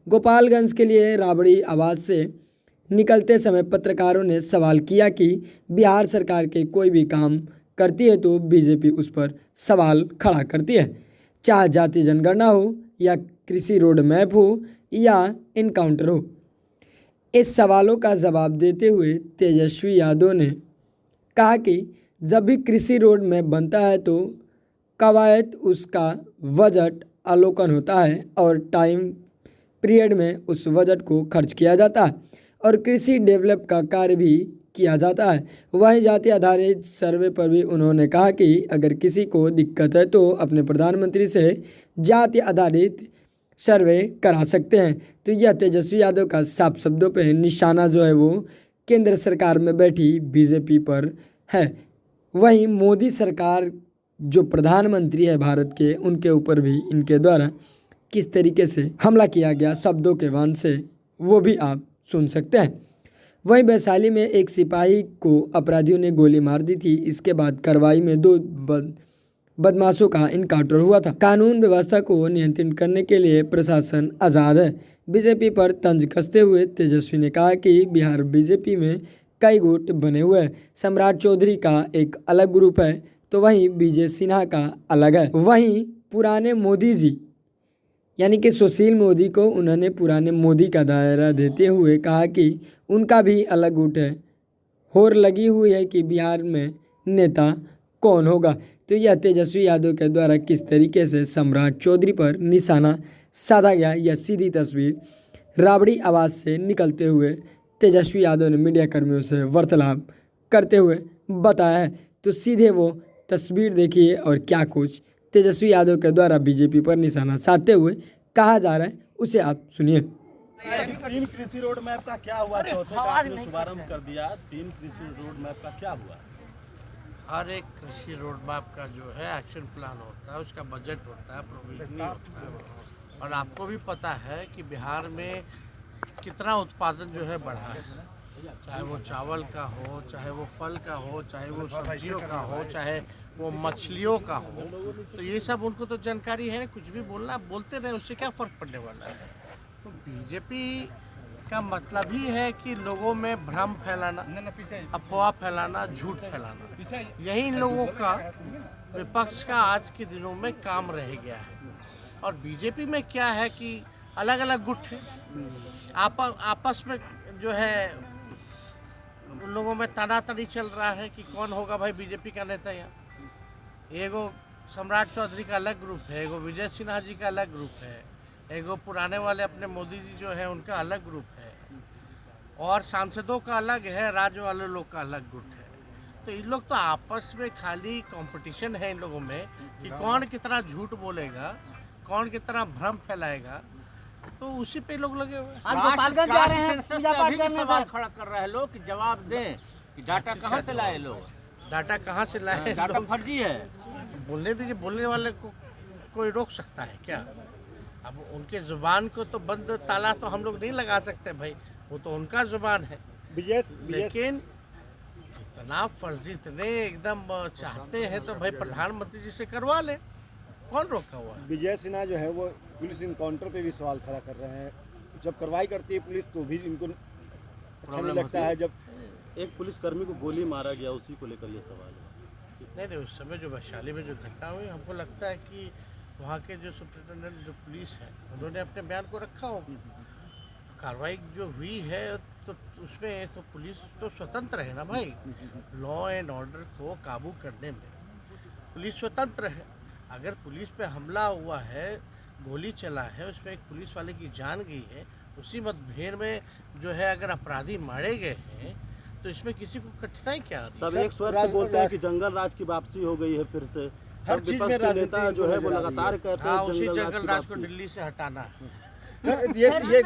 गोपालगंज के लिए राबड़ी आवाज़ से निकलते समय पत्रकारों ने सवाल किया कि बिहार सरकार के कोई भी काम करती है तो बीजेपी उस पर सवाल खड़ा करती है, चाहे जाति जनगणना हो या कृषि रोड मैप हो या इनकाउंटर हो। इस सवालों का जवाब देते हुए तेजस्वी यादव ने कहा कि जब भी कृषि रोड मैप बनता है तो कवायद उसका बजट अवलोकन होता है और टाइम पीरियड में उस बजट को खर्च किया जाता है और कृषि डेवलप का कार्य भी किया जाता है। वहीं जाति आधारित सर्वे पर भी उन्होंने कहा कि अगर किसी को दिक्कत है तो अपने प्रधानमंत्री से जाति आधारित सर्वे करा सकते हैं। तो यह तेजस्वी यादव का साफ शब्दों पे निशाना जो है वो केंद्र सरकार में बैठी बीजेपी पर है। वहीं मोदी सरकार जो प्रधानमंत्री है भारत के, उनके ऊपर भी इनके द्वारा किस तरीके से हमला किया गया शब्दों के वाण से, वो भी आप सुन सकते हैं। वहीं वैशाली में एक सिपाही को अपराधियों ने गोली मार दी थी। इसके बाद कार्रवाई में 2 बदमाशों का इनकाउंटर हुआ था। कानून व्यवस्था को नियंत्रित करने के लिए प्रशासन आज़ाद है। बीजेपी पर तंज कसते हुए तेजस्वी ने कहा कि बिहार बीजेपी में कई गुट बने हुए हैं। सम्राट चौधरी का एक अलग ग्रुप है तो वहीं विजय सिन्हा का अलग है। वहीं पुराने मोदी जी यानी कि सुशील मोदी को उन्होंने पुराने मोदी का दायरा देते हुए कहा कि उनका भी अलग गुट है। होड़ लगी हुई है कि बिहार में नेता कौन होगा। तो यह तेजस्वी यादव के द्वारा किस तरीके से सम्राट चौधरी पर निशाना साधा गया, यह सीधी तस्वीर राबड़ी आवाज़ से निकलते हुए तेजस्वी यादव ने मीडिया कर्मियों से वार्तालाप करते हुए बताया है। तो सीधे वो तस्वीर देखिए और क्या कुछ तेजस्वी यादव के द्वारा बीजेपी पर निशाना साधते हुए कहा जा रहा है उसे आप सुनिए। 3 कृषि रोड मैप का क्या हुआ? चौथे का आपने शुभारंभ कर दिया, 3 कृषि रोड मैप का क्या हुआ? हर एक कृषि रोड मैप का जो है एक्शन प्लान होता है, उसका बजट होता है, प्रोविजनिंग होता है। और आपको भी पता है कि बिहार में कितना उत्पादन जो है बढ़ा है, चाहे वो चावल का हो, चाहे वो फल का हो, चाहे वो सब्जियों का हो, चाहे वो मछलियों का हो। तो ये सब उनको तो जानकारी है, कुछ भी बोलते रहे, उससे क्या फ़र्क पड़ने वाला है। तो बीजेपी का मतलब ही है कि लोगों में भ्रम फैलाना, अफवाह फैलाना, झूठ फैलाना। यही इन लोगों का विपक्ष का आज के दिनों में काम रह गया है। और बीजेपी में क्या है कि अलग अलग गुट है, आपस में जो है उन लोगों में तनातनी चल रहा है कि कौन होगा भाई बीजेपी का नेता। यहाँ एगो सम्राट चौधरी का अलग ग्रुप है, एगो विजय सिन्हा जी का अलग ग्रुप है, एगो पुराने वाले अपने मोदी जी जो है उनका अलग ग्रुप है, और सांसदों का अलग है, राज्य वाले लोग का अलग ग्रुप है। तो इन लोग तो आपस में खाली कंपटीशन है इन लोगों में कि कौन कितना झूठ बोलेगा, कौन कितना भ्रम फैलाएगा। तो उसी पे लोग लगे हुए आज गोपालगंज जा रहे हैं, पूजा पाठ करने सवाल खड़ा कर रहे हैं लोग कि जवाब दें कि डाटा कहाँ से लाए लोग, डाटा कहाँ से लाए, डाटा फर्जी है। बोलने दीजिए, बोलने वाले को कोई रोक सकता है क्या? अब उनके जुबान को तो बंद ताला तो हम लोग नहीं लगा सकते भाई, वो तो उनका जुबान है। लेकिन इतना फर्जी, इतने एकदम चाहते हैं तो भाई प्रधानमंत्री जी से करवा ले, कौन रोका हुआ है? विजय सिन्हा जो है वो पुलिस इनकाउंटर पे भी सवाल खड़ा कर रहे हैं। जब कार्रवाई करती है पुलिस तो भी इनको अच्छा नहीं लगता है। जब एक पुलिसकर्मी को गोली मारा गया उसी को लेकर ये सवाल है। नहीं, उस समय जो वैशाली में जो घटना हुई, हमको लगता है कि वहाँ के जो सुप्रिंटेंडेंट जो पुलिस है उन्होंने अपने बयान को रखा हो। तो कार्रवाई जो हुई है तो उसमें तो पुलिस तो स्वतंत्र है ना भाई, लॉ एंड ऑर्डर को काबू करने में पुलिस स्वतंत्र है। अगर पुलिस पे हमला हुआ है, गोली चला है, उसमें एक पुलिस वाले की जान गई है, उसी मतभेद में जो है अगर अपराधी मारे गए हैं तो इसमें किसी को कठिनाई क्या? सब एक स्वर से बोलते हैं कि जंगल राज की वापसी हो गई है फिर से। हर चीज में नेता जो है वो लगातार कहते हैं उसी जंगल राज को दिल्ली से हटाना है। ये